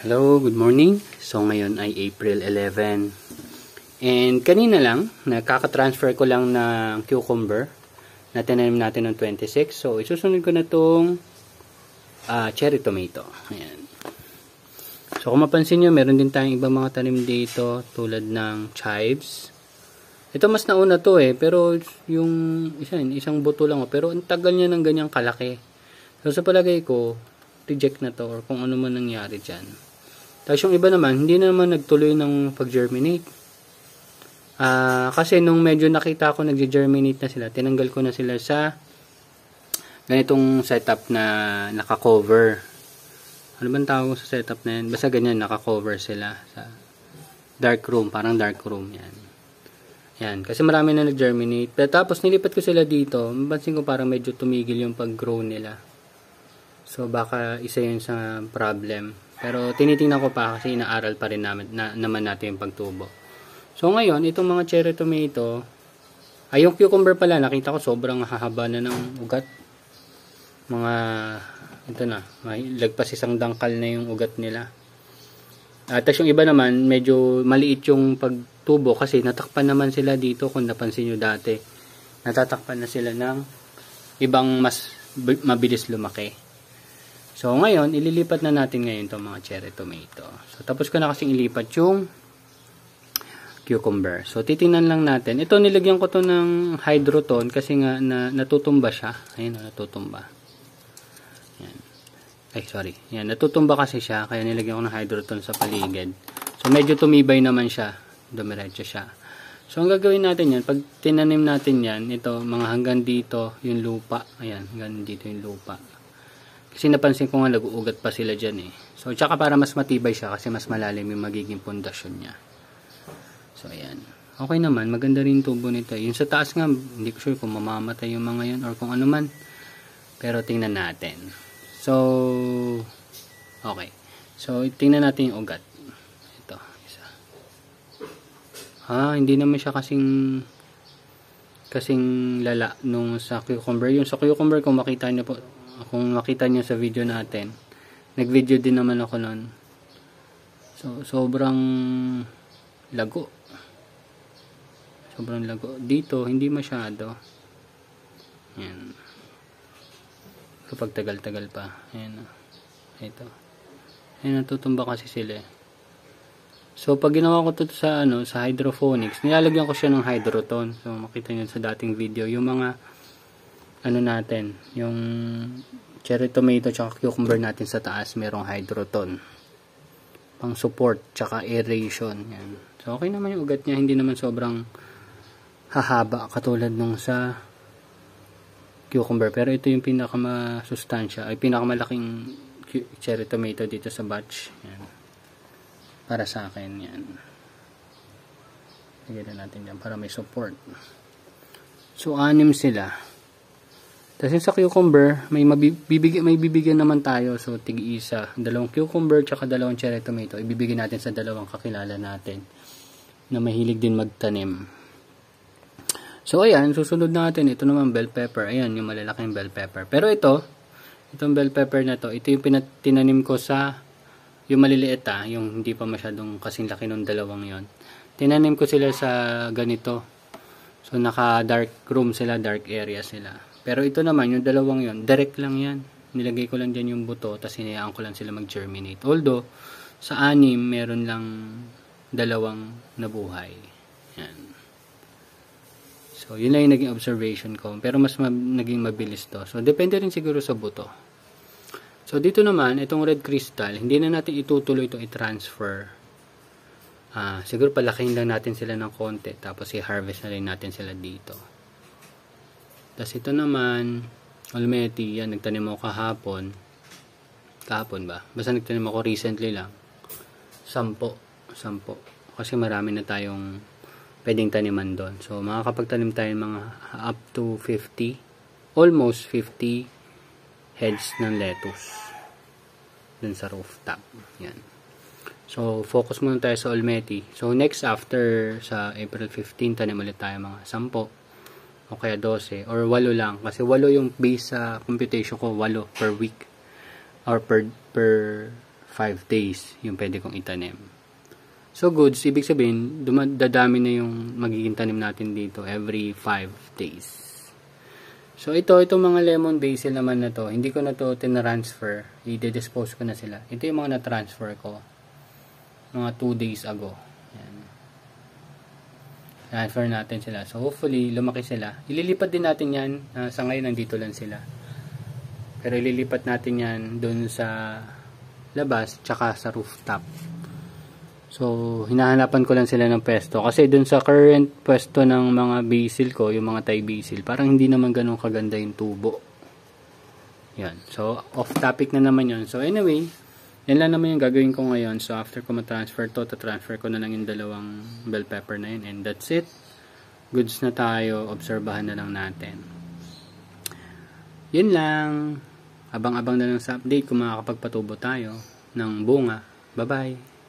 Hello, good morning. So ngayon ay April 11. And kanina lang, nakaka-transfer ko lang ng cucumber na tinanim natin ng 26. So isusunod ko na itong cherry tomato. Ayan. So kung mapansin nyo, meron din tayong ibang mga tanim dito tulad ng chives. Ito mas nauna to pero yung isang buto lang. Pero ang tagal niya ng ganyang kalaki. So sa palagay ko, reject na to or kung ano man nangyari dyan. Tapos yung iba naman, hindi naman nagtuloy ng pag-germinate. Kasi nung medyo nakita ko nag-germinate na sila, tinanggal ko na sila sa ganitong setup na naka-cover. Ano bang tawag sa setup na yan? Basta ganyan, naka-cover sila sa dark room, parang dark room yan. Yan, kasi marami na nag-germinate. Tapos nilipat ko sila dito, mapansin ko parang medyo tumigil yung pag-grow nila. So baka isa yun sa problem. Pero tinitingnan ko pa kasi inaaral pa rin naman natin yung pagtubo. So ngayon, itong mga cherry tomato, yung cucumber pala, nakita ko sobrang hahaba na ng ugat. Ito na, lagpas isang dangkal na yung ugat nila. Tapos yung iba naman, medyo maliit yung pagtubo kasi natakpan naman sila dito kung napansin nyo dati. Natatakpan na sila ng ibang mas mabilis lumaki. So, ngayon, ililipat na natin ngayon itong mga cherry tomato. So, tapos ko na kasing ilipat yung cucumber. So, titingnan lang natin. Ito, nilagyan ko to ng hydroton kasi nga natutumba siya. Ayun, natutumba. Yan. Ay, sorry. Yan, natutumba kasi siya. Kaya nilagyan ko ng hydroton sa paligid. So, medyo tumibay naman siya. Dumiretso siya. So, ang gagawin natin yan, pag tinanim natin yan, ito, mga hanggang dito, yung lupa. Ayan, hanggang dito yung lupa. Kasi napansin ko nga nag-uugat pa sila dyan So, tsaka para mas matibay siya kasi mas malalim yung magiging pundasyon niya. So, ayan. Okay naman. Maganda rin tubo nito. Yung sa taas nga, hindi ko sure kung mamamatay yung mga yun or kung ano man. Pero tingnan natin. So, okay. So, tingnan natin yung ugat. Ito. Isa. Hindi naman siya kasing lala nung sa cucumber. Yung sa cucumber, kung makita niyo sa video natin, nag-video din naman ako nun. So, sobrang lago. Sobrang lago. Dito, hindi masyado. Yan. Kapag tagal-tagal pa. Ayan. Ito. Ayan, natutumba kasi sila. So, pag ginawa ko to sa hydroponics, nilalagyan ko siya ng hydroton. So, makita niyo sa dating video. Yung mga natin, yung cherry tomato tsaka cucumber natin sa taas, merong hydroton pang support tsaka aeration. Yan. So okay naman yung ugat niya, hindi naman sobrang hahaba katulad nung sa cucumber, pero ito yung pinakamasustansya, ay pinakamalaking cherry tomato dito sa batch. Yan. Para sa akin yan. Lagyan natin dyan para may support. So 6 sila. Tapos sa cucumber, may bibigyan naman tayo. So, tig-isa. 2 cucumber, tsaka 2 cherry tomato. Ibibigay natin sa 2 kakilala natin na mahilig din magtanim. So, ayan. Susunod natin. Ito naman bell pepper. Ayan, yung malalaking bell pepper. Pero itong bell pepper na to, ito yung tinanim ko sa yung maliliit yung hindi pa masyadong kasing laki ng 2 yon. Tinanim ko sila sa ganito. So, naka-dark room sila, dark area sila. Pero ito naman, yung 2 yon, direct lang yan. Nilagay ko lang dyan yung buto, tapos hinayaan ko lang sila mag-germinate. Although, sa 6, meron lang 2 nabuhay. Yan. So, yun lang yung naging observation ko. Pero mas naging mabilis to. So, depende rin siguro sa buto. So, dito naman, itong red crystal, hindi na natin itutuloy itong i-transfer. Siguro palakihin lang natin sila ng konti, tapos i-harvest na rin natin sila dito. Tapos ito naman, almeti, yan, nagtanim ako kahapon. Kahapon ba? Basta nagtanim ako recently lang. 10. Kasi marami na tayong pwedeng taniman doon. So, makakapagtanim tayo mga up to 50, almost 50 heads ng lettuce. Dun sa rooftop. Yan. So, focus muna tayo sa almeti. So, next after sa April 15, tanim ulit tayo mga 10. O kaya 12 or 8 lang kasi 8 yung base sa computation ko, 8 per week or per 5 days yung pwede kong itanim. So goods, ibig sabihin, dadami na yung magiging tanim natin dito every 5 days. So itong mga lemon basil naman na to, hindi ko na to tinransfer, i-dispose ko na sila. Ito yung mga na-transfer ko mga 2 days ago. Yan. Transfer natin sila. So hopefully lumaki sila. Ililipat din natin yan, sa ngayon nandito lang sila. Pero ililipat natin yan doon sa labas tsaka sa rooftop. So hinahanapan ko lang sila ng pwesto kasi doon sa current pwesto ng mga basil ko, yung mga Thai basil, parang hindi naman ganun kaganda yung tubo. Yan. So off topic na naman yun. So anyway, yan lang naman yung gagawin ko ngayon. So after ko ma-transfer to, transfer ko na lang yung dalawang bell pepper na yun, and that's it. Goods na tayo, obserbahan na lang natin. Yun lang. Abang-abang na lang sa update kung makakapagpatubo tayo ng bunga. Bye-bye!